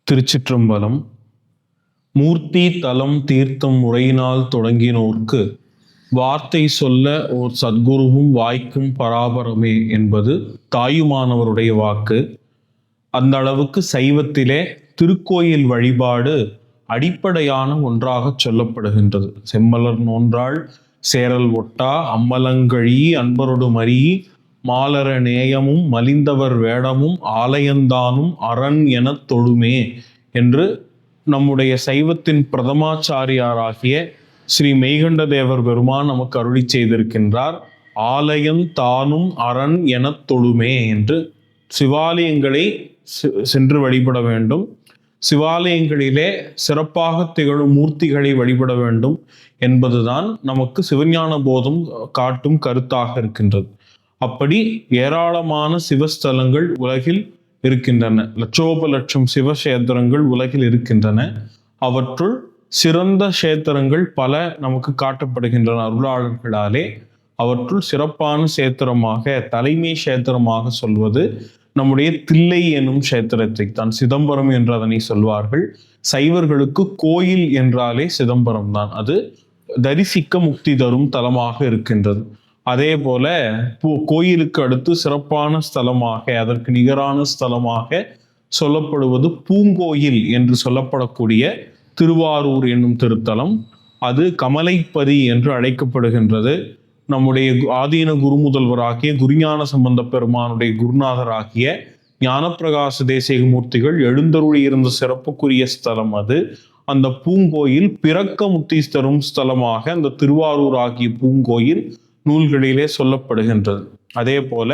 திருச்சிற்றம்பலம். மூர்த்தி தலம் தீர்த்தம் முறையினால் தொடங்கினோர்க்கு வார்த்தை சொல்ல ஓர் சத்குருவும் வாய்க்கும் பராபரமே என்பது தாயுமானவருடைய வாக்கு. அந்த அளவுக்கு சைவத்திலே திருக்கோயில் வழிபாடு அடிப்படையான ஒன்றாக சொல்லப்படுகின்றது. செம்மலர் நோன்றாள் சேரல் ஒட்டா அம்மலங்கழி அன்பரொடு மறி மாலர நேயமும் மலிந்தவர் வேடமும் ஆலயந்தானும் அரண் எனத் தொழுமே என்று நம்முடைய சைவத்தின் பிரதமாச்சாரியாராகிய ஸ்ரீ மெய்கண்ட தேவர் பெருமான் நமக்கு அருளி செய்திருக்கின்றார். ஆலயம் தானும் அரண் எனத் தொழுமே என்று சிவாலயங்களை சென்று வழிபட வேண்டும். சிவாலயங்களிலே சிறப்பாக திகழும் மூர்த்திகளை வழிபட வேண்டும் என்பதுதான் நமக்கு சிவஞான போதம் காட்டும் கருத்தாக இருக்கின்றது. அப்படி ஏராளமான சிவஸ்தலங்கள் உலகில் இருக்கின்றன. லட்சோப லட்சம் சிவக்ஷேத்திரங்கள் உலகில் இருக்கின்றன. அவற்றுள் சிறந்த கஷேத்திரங்கள் பல நமக்கு காட்டப்படுகின்றன அருளாளர்களாலே. அவற்றுள் சிறப்பான கஷேத்திரமாக தலைமை கஷேத்திரமாக சொல்வது நம்முடைய தில்லை எனும் கஷேத்திரத்தை தான். சிதம்பரம் என்று அதனை சொல்வார்கள். சைவர்களுக்கு கோயில் என்றாலே சிதம்பரம் தான். அது தரிசிக்க முக்தி தரும் தலமாக இருக்கின்றது. அதே போல கோயிலுக்கு அடுத்து சிறப்பான ஸ்தலமாக அதற்கு நிகரான ஸ்தலமாக சொல்லப்படுவது பூங்கோயில் என்று சொல்லப்படக்கூடிய திருவாரூர் என்னும் திருத்தலம். அது கமலைப்பதி என்று அழைக்கப்படுகின்றது. நம்முடைய ஆதீன குருமுதல்வராகிய குருஞான சம்பந்த பெருமானுடைய குருநாதராகிய ஞானப்பிரகாச தேசிகமூர்த்திகள் எழுந்தருளி இருந்த சிறப்புக்குரிய ஸ்தலம் அது. அந்த பூங்கோயில் பிறக்க முக்தி தரும் ஸ்தலமாக அந்த திருவாரூர் ஆகிய பூங்கோயில் நூல்களிலே சொல்லப்படுகின்றது. அதே போல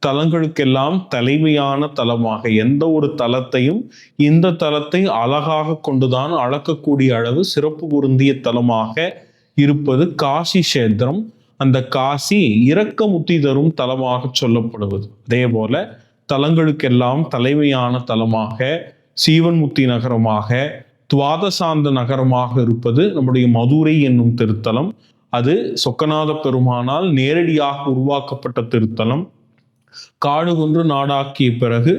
தலங்களுக்கெல்லாம் தலைமையான தலமாக எந்த ஒரு தலத்தையும் இந்த தலத்தை அழகாக கொண்டுதான் அளக்கக்கூடிய அளவு சிறப்பு பொருந்திய தலமாக இருப்பது காசி கஷேத்திரம். அந்த காசி இரக்க முத்தி தரும் தலமாக சொல்லப்படுவது. அதே போல தலங்களுக்கெல்லாம் தலைமையான தலமாக சீவன்முத்தி நகரமாக துவாதசாந்த நகரமாக இருப்பது நம்முடைய மதுரை என்னும் திருத்தலம். அது சொக்கநாத பெருமானால் நேரடியாக உருவாக்கப்பட்ட திருத்தலம். காடு கொன்று நாடாக்கிய பிறகு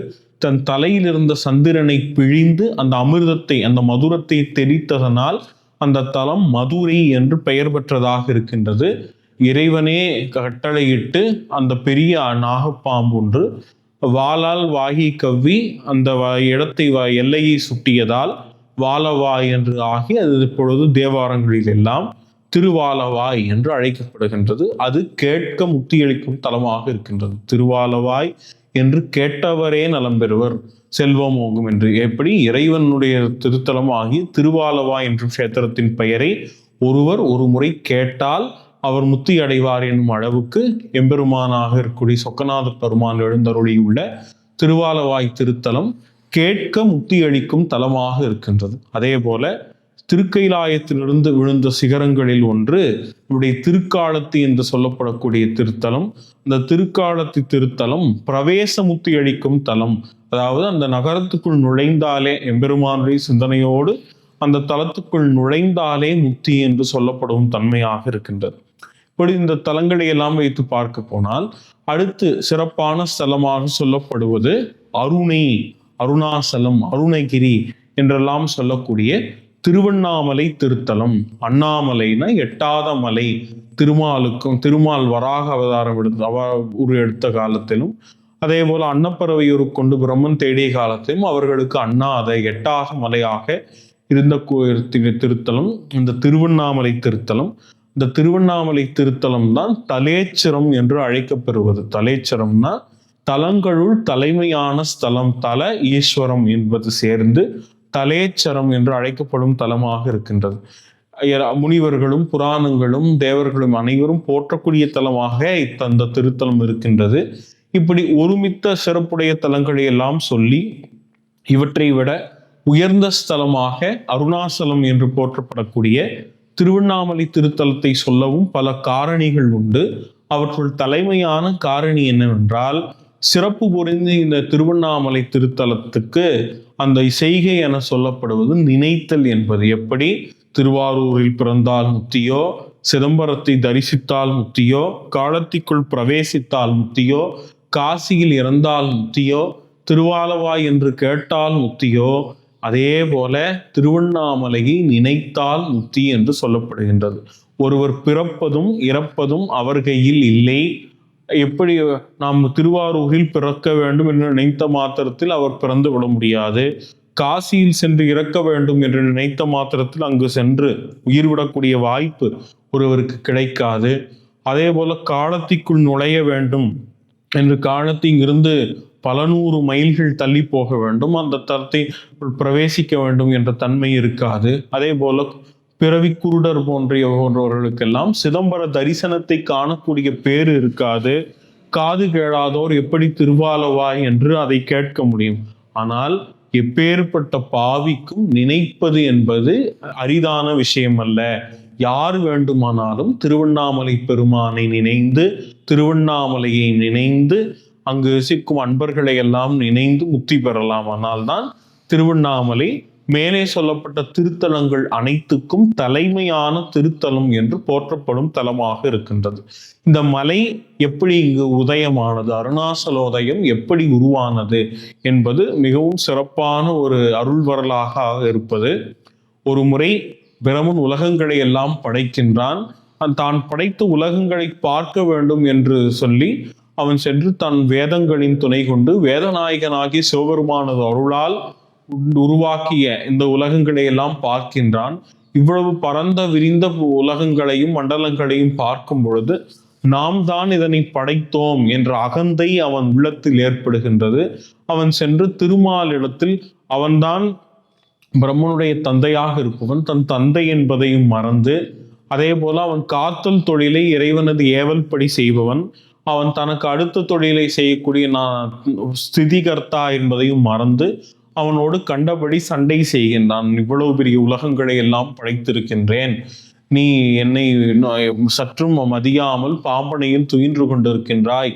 தன் தலையில் இருந்த சந்திரனை பிழிந்து அந்த அமிர்தத்தை அந்த மதுரத்தை தெளித்ததனால் அந்த தலம் மதுரை என்று பெயர் பெற்றதாக இருக்கின்றது. இறைவனே கட்டளையிட்டு அந்த பெரிய நாகப்பாம்பு ஒன்று வாளால் வாகி கவ்வி அந்த இடத்தை எல்லையை சுட்டியதால் வாலவாய் என்று ஆகி அது இப்பொழுது தேவாரங்களில் எல்லாம் திருவாலவாய் என்று அழைக்கப்படுகின்றது. அது கேட்க முக்தியளிக்கும் தலமாக இருக்கின்றது. திருவாலவாய் என்று கேட்டவரே நலம் பெறுவர் செல்வமோகும் என்று எப்படி இறைவனுடைய திருத்தலம் ஆகி திருவாலவாய் என்ற கஷேத்திரத்தின் பெயரை ஒருவர் ஒரு முறை கேட்டால் அவர் முக்தி அடைவார் என்னும் அளவுக்கு எம்பெருமானாக இருக்கக்கூடிய சொக்கநாத பெருமான் எழுந்தருளியுள்ள திருவாலவாய் திருத்தலம் கேட்க முக்தி அளிக்கும் தலமாக இருக்கின்றது. அதே போல திருக்கைலாயத்திலிருந்து விழுந்த சிகரங்களில் ஒன்று நம்முடைய திருக்காலத்தி என்று சொல்லப்படக்கூடிய திருத்தலம். இந்த திருக்காலத்தி திருத்தலம் பிரவேச முக்தி அளிக்கும் தலம். அதாவது அந்த நகரத்துக்குள் நுழைந்தாலே எம்பெருமானுடைய சிந்தனையோடு அந்த தலத்துக்குள் நுழைந்தாலே முக்தி என்று சொல்லப்படும் தன்மையாக இருக்கின்றது. இப்படி இந்த தலங்களை எல்லாம் வைத்து பார்க்க போனால் அடுத்து சிறப்பான ஸ்தலமாக சொல்லப்படுவது அருணாசலம் அருணகிரி என்றெல்லாம் சொல்லக்கூடிய திருவண்ணாமலை திருத்தலம். அண்ணாமலைனா எட்டாத மலை. திருமால் வராக அவதாரம் எடுத்த காலத்திலும் அதே போல அன்னப்பறவையூர் கொண்டு பிரம்மன் தேடிய காலத்திலும் அவர்களுக்கு அண்ணாத எட்டாத மலையாக இருந்த திருத்தலம் இந்த திருவண்ணாமலை திருத்தலம். இந்த திருவண்ணாமலை திருத்தலம் தான் தலேச்சரம் என்று அழைக்கப்பெறுவது. தலேச்சரம்னா தலங்களுள் தலைமையான ஸ்தலம். தல ஈஸ்வரம் என்பது சேர்ந்து தலேச்சரம் என்று அழைக்கப்படும் தலமாக இருக்கின்றது. முனிவர்களும் புராணங்களும் தேவர்களும் அனைவரும் போற்றக்கூடிய தலமாக அந்த திருத்தலம் இருக்கின்றது. இப்படி ஒருமித்த சிறப்புடைய தலங்களை எல்லாம் சொல்லி இவற்றை விட உயர்ந்த ஸ்தலமாக அருணாசலம் என்று போற்றப்படக்கூடிய திருவண்ணாமலை திருத்தலத்தை சொல்லவும் பல காரணிகள் உண்டு. அவற்றுள் தலைமையான காரணி என்னவென்றால் சிறப்பு பொருந்த இந்த திருவண்ணாமலை திருத்தலத்துக்கு அந்த செய்கை என சொல்லப்படுவது நினைத்தல் என்பது. எப்படி திருவாரூரில் பிறந்தால் முக்தியோ, சிதம்பரத்தை தரிசித்தால் முக்தியோ, காலத்திற்குள் பிரவேசித்தால் முக்தியோ, காசியில் இறந்தால் முக்தியோ, திருவாலவாய் என்று கேட்டால் முக்தியோ, அதே போல திருவண்ணாமலையை நினைத்தால் முக்தி என்று சொல்லப்படுகின்றது. ஒருவர் பிறப்பதும் இறப்பதும் அவர் கையில் இல்லை. எப்படி நாம் திருவாரூரில் பிறக்க வேண்டும் என்று நினைத்த மாத்திரத்தில் அவர் பிறந்து விட முடியாது. காசியில் சென்று இறக்க வேண்டும் என்று நினைத்த மாத்திரத்தில் அங்கு சென்று உயிர் விடக்கூடிய வாய்ப்பு ஒருவருக்கு கிடைக்காது. அதே போல காலத்திற்குள் நுழைய வேண்டும் என்று காலத்தில் இங்கிருந்து பல நூறு மைல்கள் தள்ளி போக வேண்டும், அந்த தளத்தை பிரவேசிக்க வேண்டும் என்ற தன்மை இருக்காது. அதே போல பிறவி குருடர் போன்றவர்களுக்கெல்லாம் சிதம்பர தரிசனத்தை காணக்கூடிய பேரு இருக்காது. காது கேளாதோர் எப்படி திருவாலவாய் என்று அதை கேட்க முடியும். ஆனால் எப்பேற்பட்ட பாவிக்கும் நினைப்பது என்பது அரிதான விஷயம் அல்ல. யார் வேண்டுமானாலும் திருவண்ணாமலை பெருமானை நினைந்து, திருவண்ணாமலையை நினைந்து, அங்கு சிக்கும் அன்பர்களை எல்லாம் நினைந்து முக்தி பெறலாம். ஆனால் தான் திருவண்ணாமலை மேலே சொல்லப்பட்ட திருத்தலங்கள் அனைத்துக்கும் தலைமையான திருத்தலம் என்று போற்றப்படும் தலமாக இருக்கின்றது. இந்த மலை எப்படி இங்கு உதயமானது, அருணாசலோதயம் எப்படி உருவானது என்பது மிகவும் சிறப்பான ஒரு அருள் வரலாக இருப்பது. ஒரு முறை பிரமன் உலகங்களை எல்லாம் படைக்கின்றான். தான் படைத்த உலகங்களை பார்க்க வேண்டும் என்று சொல்லி அவன் சென்று தன் வேதங்களின் துணை கொண்டு வேதநாயகனாகி சிவபெருமானது அருளால் உருவாக்கிய இந்த உலகங்களை எல்லாம் பார்க்கின்றான். இவ்வளவு பரந்த விரிந்த உலகங்களையும் மண்டலங்களையும் பார்க்கும் பொழுது நாம் தான் இதனை படைத்தோம் என்ற அகந்தை அவன் உள்ளத்தில் ஏற்படுகின்றது. அவன் சென்று திருமாலிடத்தில், அவன்தான் பிரம்மனுடைய தந்தையாக இருப்பவன், தன் தந்தை என்பதையும் மறந்து, அதே போல அவன் காத்தல் தொழிலை இறைவனது ஏவல் படி செய்பவன், அவன் தனக்கு அடுத்த தொழிலை செய்யக்கூடிய ஸ்திதிகர்த்தா என்பதையும் மறந்து அவனோடு கண்டபடி சண்டை செய்கின்றான். இவ்வளவு பெரிய உலகங்களை எல்லாம் படைத்திருக்கின்றேன், நீ என்னை சற்றும் மதியாமல் பாம்பனையில் துயின்று கொண்டிருக்கின்றாய்,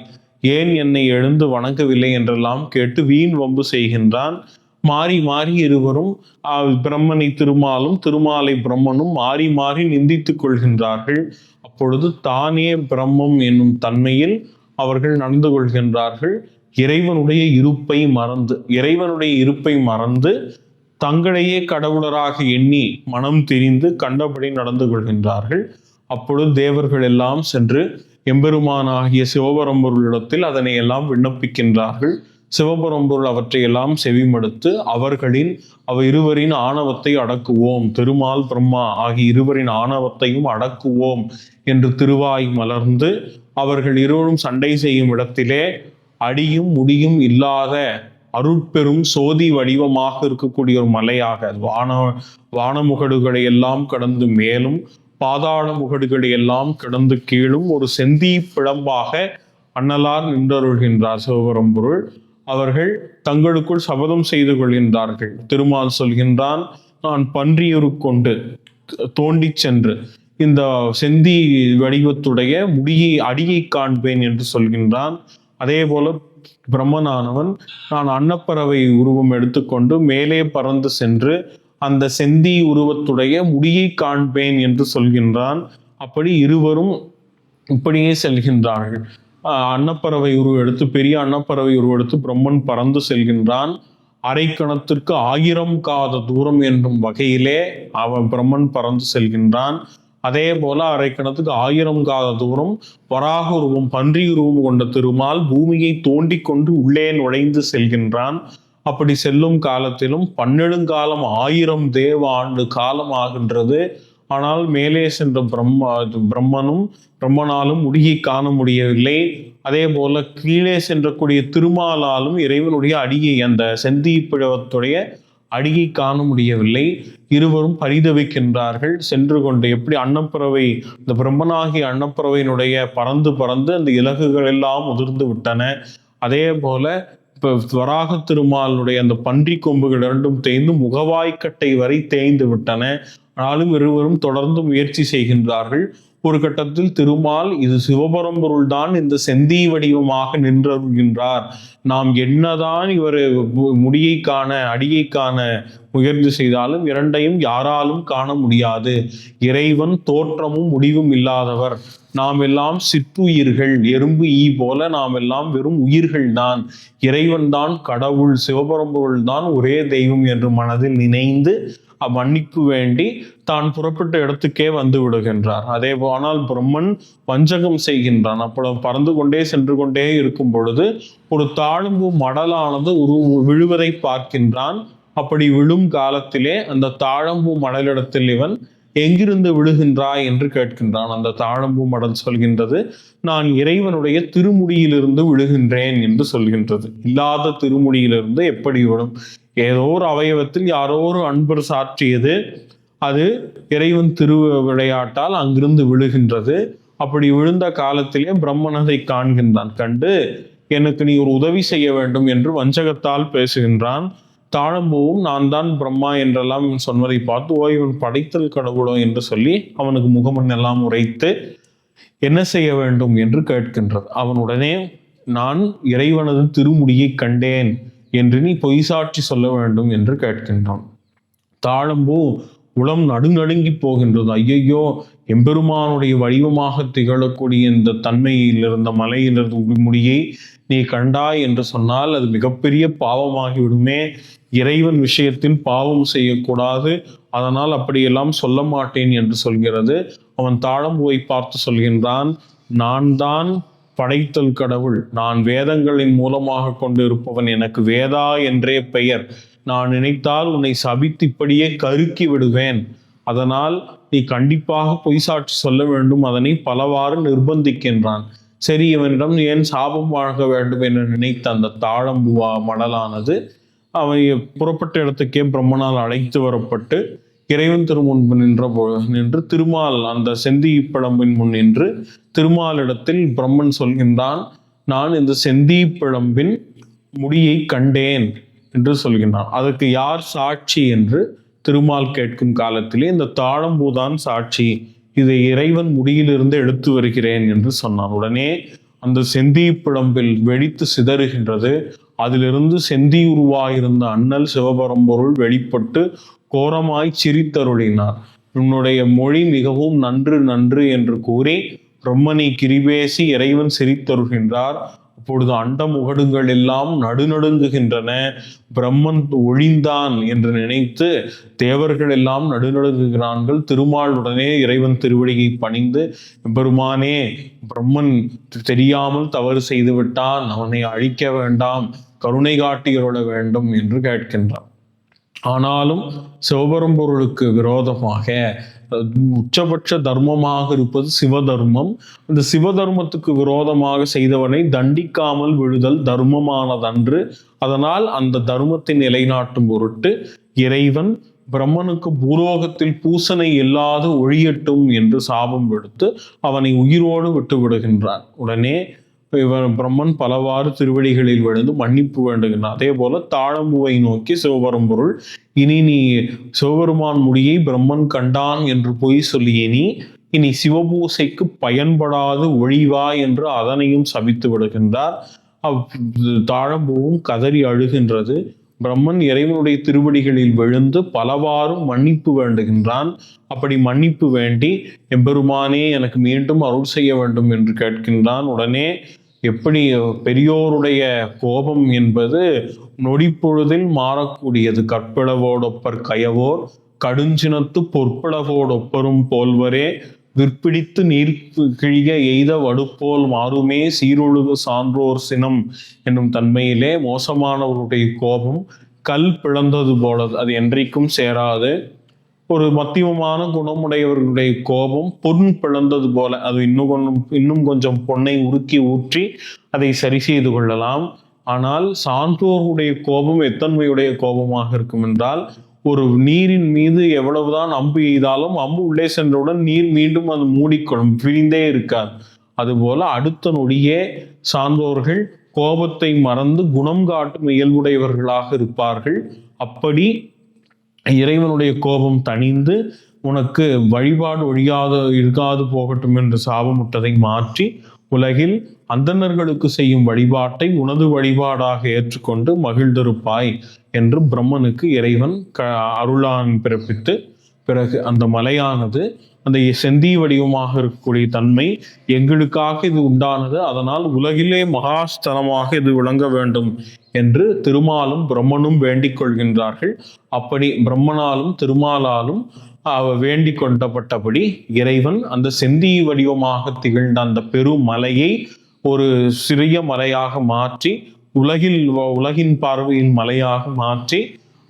ஏன் என்னை எழுந்து வணங்கவில்லை என்றெல்லாம் கேட்டு வீண் வம்பு செய்கின்றான். மாறி மாறி இருவரும் பிரம்மனை திருமாலும் திருமாலை பிரம்மனும் மாறி மாறி நிந்தித்துக் கொள்கின்றார்கள். அப்பொழுது தானே பிரம்மம் என்னும் தன்மையில் அவர்கள் நடந்து கொள்கின்றார்கள். இறைவனுடைய இருப்பை மறந்து தங்களையே கடவுளராக எண்ணி மனம் திரிந்து கண்டபடி நடந்து கொள்கின்றார்கள். அப்பொழுது தேவர்கள் எல்லாம் சென்று எம்பெருமானாகிய சிவபரம்பொருளிடத்தில் அதனை எல்லாம் விண்ணப்பிக்கின்றார்கள். சிவபரம்பொருள் அவற்றை எல்லாம் செவிமடுத்து இருவரின் ஆணவத்தை அடக்குவோம், திருமால் பிரம்மா ஆகிய இருவரின் ஆணவத்தையும் அடக்குவோம் என்று திருவாய் மலர்ந்து அவர்கள் இருவரும் சண்டை செய்யும் இடத்திலே அடியும் முடியும் இல்லாத அருட்பெரும் சோதி வடிவமாக இருக்கக்கூடிய ஒரு மலையாக வானமுகடுகளை எல்லாம் கடந்து மேலும் பாதாள முகடுகளை எல்லாம் கடந்து கீழும் ஒரு செந்தி பிழம்பாக அண்ணலார் நின்றருள்கின்றார் சிவபரம்பொருள். அவர்கள் தங்களுக்குள் சபதம் செய்து கொள்கின்றார்கள். திருமால் சொல்கின்றான், நான் பன்றியுரு கொண்டு தோண்டி சென்று இந்த செந்தி வடிவத்துடைய அடியை காண்பேன் என்று சொல்கின்றான். அதே போல பிரம்மனானவன் நான் அன்னப்பறவை உருவம் எடுத்துக்கொண்டு மேலே பறந்து சென்று அந்த செந்தி உருவத்துடைய முடியை காண்பேன் என்று சொல்கின்றான். அப்படி இருவரும் இப்படியே செல்கின்றார்கள். அன்னப்பறவை உருவெடுத்து பெரிய அன்னப்பறவை உருவெடுத்து பிரம்மன் பறந்து செல்கின்றான். அரைக்கணத்திற்கு 1000 காத தூரம் என்னும் வகையிலே அவன் பிரம்மன் பறந்து செல்கின்றான். அதே போல அரைக்கணத்துக்கு 1000 காத தூரம் வராக உருவம் பன்றி உருவம் கொண்ட திருமால் பூமியை தோண்டி கொண்டு உள்ளே நுழைந்து செல்கின்றான். அப்படி செல்லும் காலத்திலும் 12 காலம் 1000 தேவ ஆண்டு காலம் ஆகின்றது. ஆனால் மேலே சென்ற பிரம்மனாலும் முடியை காண முடியவில்லை. அதே போல கீழே சென்றக்கூடிய திருமாலாலும் இறைவனுடைய அடியை, அந்த செந்தி பிழவத்துடைய அடியை காண முடியவில்லை. இருவரும் பரிதவிக்கின்றார்கள். சென்று கொண்டு எப்படி அன்னப்பறவை, இந்த பிரம்மனாகிய அன்னப்பறவையினுடைய பறந்து அந்த இலகுகள் எல்லாம் உதிர்ந்து விட்டன. அதே போல இப்ப வராக திருமாலுடைய அந்த பன்றி கொம்புகள் இரண்டும் தேய்ந்து முகவாய்க்கட்டை வரை தேய்ந்து விட்டன. ஆனாலும் இருவரும் தொடர்ந்து முயற்சி செய்கின்றார்கள். ஒரு கட்டத்தில் திருமால் இது சிவபரம்பொருள் தான் இந்த செந்தி வடிவமாக நின்றருகின்றார், நாம் என்னதான் இவர் முடியை காண அடியை காண முயற்சி செய்தாலும் இரண்டையும் யாராலும் காண முடியாது, இறைவன் தோற்றமும் முடிவும் இல்லாதவர், நாம் எல்லாம் சிற்றுயிர்கள், எறும்பு ஈ போல நாம் எல்லாம் வெறும் உயிர்கள் தான், இறைவன் தான் கடவுள், சிவபரம்பொருள் தான் ஒரே தெய்வம் என்று மனதில் நினைந்து மன்னிப்பு வேண்டி தான் புறப்பட்ட இடத்துக்கே வந்து விடுகின்றார். அதே போனால் பிரம்மன் வஞ்சகம் செய்கின்றான். அப்போ பறந்து கொண்டே சென்று கொண்டே இருக்கும் பொழுது ஒரு தாழம்பு மடலானது விழுவதை பார்க்கின்றான். அப்படி விழும் காலத்திலே அந்த தாழம்பூ மடலிடத்தில் இவன் எங்கிருந்து விழுகின்றாய் என்று கேட்கின்றான். அந்த தாழம்பூ மடல் சொல்கின்றது, நான் இறைவனுடைய திருமுடியிலிருந்து விழுகின்றேன் என்று சொல்கின்றது. இல்லாத திருமுடியிலிருந்து எப்படி விழும்? ஏதோ ஒரு அவயவத்தில் யாரோ ஒரு அன்பர் சாற்றியது, அது இறைவன் விளையாட்டால் அங்கிருந்து விழுகின்றது. அப்படி விழுந்த காலத்திலே பிரம்மன் அதை காண்கின்றான். கண்டு எனக்கு நீ ஒரு உதவி செய்ய வேண்டும் என்று வஞ்சகத்தால் பேசுகின்றான். தாழம்பூவும் நான் தான் பிரம்மா என்றெல்லாம் சொன்னதை பார்த்து, ஓ இவன் படைத்தல் கடவுளோ என்று சொல்லி அவனுக்கு முகமன் எல்லாம் உரைத்து என்ன செய்ய வேண்டும் என்று கேட்கின்றது. அவனுடனே நான் இறைவனது திருமுடியை கண்டேன் என்று நீ பொய் சாட்சி சொல்ல வேண்டும் என்று கேட்கின்றான். தாழம்பூ உளம் நடுநடுங்கி போகின்றது. ஐயையோ, எம்பெருமானுடைய வடிவமாக திகழக்கூடிய இந்த தன்மையில் இருந்த மலையிலிருந்து முடியை நீ கண்டாய் என்று சொன்னால் அது மிகப்பெரிய பாவமாகிவிடுமே, இறைவன் விஷயத்தில் பாவம் செய்யக்கூடாது, அதனால் அப்படியெல்லாம் சொல்ல மாட்டேன் என்று சொல்கிறது. அவன் தாழம்பூவை பார்த்து சொல்கின்றான், நான் தான் படைத்தல் கடவுள், நான் வேதங்களின் மூலமாக கொண்டு இருப்பவன், எனக்கு வேதா என்றே பெயர், நான் நினைத்தால் உன்னை சபித்து இப்படியே கருக்கி விடுவேன், அதனால் நீ கண்டிப்பாக பொய் சாட்சி சொல்ல வேண்டும், அதனை பலவாறு நிர்பந்திக்கின்றான். சரி, இவனிடம் ஏன் சாபம் வழங்க வேண்டும் என்று நினைத்த அந்த தாழம்பூவா மடலானது அவன் புறப்பட்ட இடத்துக்கே பிரம்மனால் அழைத்து வரப்பட்டு இறைவன் திருமுன்பு நின்று திருமால் அந்த செந்தி பிழம்பின் முன் நின்று திருமாலிடத்தில் பிரம்மன் சொல்கின்றான், நான் இந்த செந்தி பிழம்பின் முடியை கண்டேன் என்று சொல்கின்றான். அதற்கு யார் சாட்சி என்று திருமால் கேட்கும் காலத்திலே இந்த தாழம்பூதான் சாட்சி, இதை இறைவன் முடியிலிருந்து எடுத்து வருகிறேன் என்று சொன்னான். உடனே அந்த செந்தி பிழம்பில் வெடித்து சிதறுகின்றது. அதிலிருந்து செந்தி உருவாயிருந்த அண்ணல் சிவபரம்பொருள் வெளிப்பட்டு கோரமாய் சிரித்தருளினார். உன்னுடைய மொழி மிகவும் நன்று நன்று என்று கூறி பிரம்மனை கிரிபேசி இறைவன் சிரித்தருகின்றார். அப்பொழுது அண்ட முகடுகள் எல்லாம் நடுநடுங்குகின்றன. பிரம்மன் ஒழிந்தான் என்று நினைத்து தேவர்கள் எல்லாம் நடுநடுங்குகிறார்கள். திருமாலுடனே இறைவன் திருவடியை பணிந்து, பெருமானே, பிரம்மன் தெரியாமல் தவறு செய்து விட்டான், அவனை அழிக்க வேண்டாம், கருணை காட்டி அருள வேண்டும் என்று கேட்கின்றான். ஆனாலும் சிவபரம்பொருளுக்கு விரோதமாக உச்சபட்ச தர்மமாக இருப்பது சிவதர்மம். அந்த சிவதர்மத்துக்கு விரோதமாக செய்தவனை தண்டிக்காமல் விழுதல் தர்மமானதன்று. அதனால் அந்த தர்மத்தை நிலைநாட்டும் பொருட்டு இறைவன் பிரம்மனுக்கு பூலோகத்தில் பூசனை இல்லாது ஒழியட்டும் என்று சாபம் விடுத்து அவனை உயிரோடு விட்டு விடுகின்றான். உடனே இவன் பிரம்மன் பலவாறு திருவடிகளில் விழுந்து மன்னிப்பு வேண்டுகின்றான். அதே போல தாழம்பூவை நோக்கி சிவபரம்பொருள், இனி நீ சிவபெருமான் முடியை பிரம்மன் கண்டான் என்று பொய் சொல்லிய நீ இனி சிவபூசைக்கு பயன்படாது ஒழிவா என்று அதனையும் சபித்து விடுகின்றார். தாழம்பூவும் கதறி அழுகின்றது. பிரம்மன் இறைவனுடைய திருவடிகளில் விழுந்து பலவாறு மன்னிப்பு வேண்டுகின்றான். அப்படி மன்னிப்பு வேண்டி, எம்பெருமானே எனக்கு மீண்டும் அருள் செய்ய வேண்டும் என்று கேட்கின்றான். உடனே எப்படி பெரியோருடைய கோபம் என்பது நொடிப்பொழுதில் மாறக்கூடியது. கற்பிளவோடொப்பர் கயவோர் கடுஞ்சினத்து பொற்பிளவோடொப்பரும் போல்வரே விற்பிடித்து நீர் கிழிய எய்த வடுப்போல் மாறுமே சீரொழுகு சான்றோர் சினம் என்னும் தன்மையிலே மோசமானவருடைய கோபம் கல் பிளந்தது போல, அது என்றைக்கும் சேராது. ஒரு மத்தியமமான குணமுடையவர்களுடைய கோபம் பொன் பிளந்தது போல, அது இன்னும் கொஞ்சம் பொன்னை உருக்கி ஊற்றி அதை சரி செய்து கொள்ளலாம். ஆனால் சான்றோருடைய கோபம் எத்தன்மையுடைய கோபமாக இருக்கும் என்றால், ஒரு நீரின் மீது எவ்வளவுதான் அம்பு எய்தாலும் அம்பு உள்ளே சென்றவுடன் நீர் மீண்டும் அது மூடிக்கொள்ளும், பிரிந்தே இருக்காது. அதுபோல அடுத்த நொடியே சான்றோர்கள் கோபத்தை மறந்து குணம் காட்டும் இயல்புடையவர்களாக இருப்பார்கள். அப்படி இறைவனுடைய கோபம் தணிந்து உனக்கு வழிபாடு இருக்காது போகட்டும் என்று சாபமுட்டதை மாற்றி உலகில் அந்தணர்களுக்கு செய்யும் வழிபாட்டை உனது வழிபாடாக ஏற்றுக்கொண்டு மகிழ்ந்திருப்பாய் என்று பிரம்மனுக்கு இறைவன் அருளான் பிறப்பித்து, பிறகு அந்த மலையானது அந்த செந்தி வடிவமாக இருக்கக்கூடிய தன்மை எங்களுக்காக இது உண்டானது, அதனால் உலகிலே மகாஸ்தலமாக இது விளங்க வேண்டும் என்று திருமாலும் பிரம்மனும் வேண்டிக் கொள்கின்றார்கள். அப்படி பிரம்மனாலும் திருமாலாலும் வேண்டிக் கொண்டப்பட்டபடி இறைவன் அந்த செந்தி வடிவமாக திகழ்ந்த அந்த பெருமலையை ஒரு சிறிய மலையாக மாற்றி உலகின் பார்வையின் மலையாக மாற்றி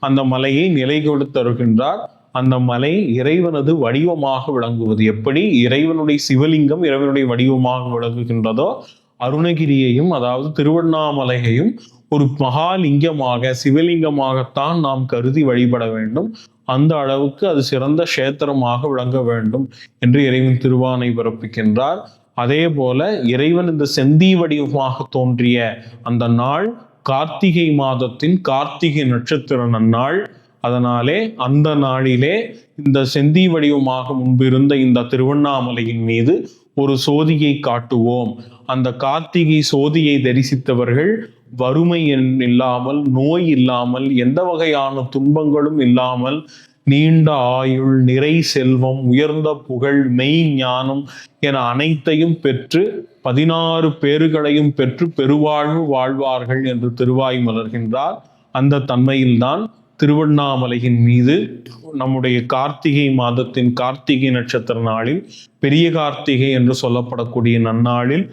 அந்த மலையை நிலை கொடுத்தருகின்றார். அந்த மலை இறைவனது வடிவமாக விளங்குவது எப்படி இறைவனுடைய சிவலிங்கம் இறைவனுடைய வடிவமாக விளங்குகின்றதோ, அருணகிரியையும் அதாவது திருவண்ணாமலையையும் ஒரு மகாலிங்கமாக சிவலிங்கமாகத்தான் நாம் கருதி வழிபட வேண்டும். அந்த அளவுக்கு அது சிறந்த கஷேத்திரமாக விளங்க வேண்டும் என்று இறைவன் திருவானை பிறப்பிக்கின்றார். அதே போல இறைவன் இந்த செந்தி வடிவமாக தோன்றிய அந்த நாள் கார்த்திகை மாதத்தின் கார்த்திகை நட்சத்திர நன்னாள். அதனாலே அந்த நாளிலே இந்த செந்தி வடிவமாக முன்பிருந்த இந்த திருவண்ணாமலையின் மீது ஒரு சோதியை காட்டுவோம். அந்த கார்த்திகை சோதியை தரிசித்தவர்கள் வறுமை இல்லாமல், நோய் இல்லாமல், எந்த வகையான துன்பங்களும் இல்லாமல் நீண்ட ஆயுள், நிறை செல்வம், உயர்ந்த புகழ், மெய் ஞானம் என அனைத்தையும் பெற்று 16 பேறுகளையும் பெற்று பெருவாழ்வு வாழ்வார்கள் என்று திருவாய் மலர்கின்றார். அந்த தன்மையில்தான் திருவண்ணாமலையின் மீது நம்முடைய கார்த்திகை மாதத்தின் கார்த்திகை நட்சத்திர நாளில் பெரிய கார்த்திகை என்று சொல்லப்படக்கூடிய நன்னாளில்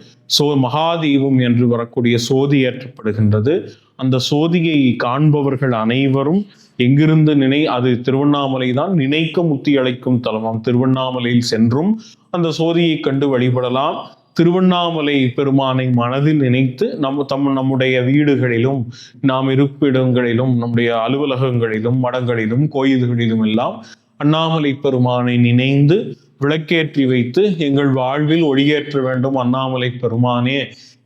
மகாதீபம் என்று வரக்கூடிய சோதி ஏற்றப்படுகின்றது. அந்த சோதியை காண்பவர்கள் அனைவரும் எங்கிருந்து அது திருவண்ணாமலை தான் நினைக்க முத்தி அழைக்கும் தலமாம். திருவண்ணாமலையில் சென்றும் அந்த சோதியை கண்டு வழிபடலாம். திருவண்ணாமலை பெருமானை மனதில் நினைத்து நம்முடைய வீடுகளிலும், நாம் இருப்பிடங்களிலும், நம்முடைய அலுவலகங்களிலும், மடங்களிலும், கோயில்களிலும் எல்லாம் அண்ணாமலை பெருமானை நினைந்து விளக்கேற்றி வைத்து எங்கள் வாழ்வில் ஒளியேற்ற வேண்டும் அண்ணாமலை பெருமானே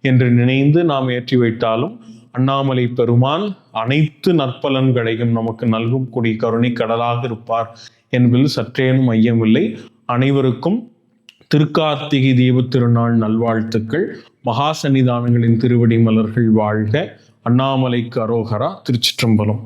என்று நினைந்து நாம் ஏற்றி வைத்தாலும் அண்ணாமலை பெருமான் அனைத்து நற்பலன்களையும் நமக்கு நல்கும் கூடிய கருணை கடலாக இருப்பார் என்பதில் சற்றேனும் ஐயமில்லை. அனைவருக்கும் திருக்கார்த்திகை தீப திருநாள் நல்வாழ்த்துக்கள். மகா சன்னிதானங்களின் திருவடி மலர்கள் வாழ்க. அண்ணாமலைக்கு அரோகரா. திருச்சிற்றம்பலம்.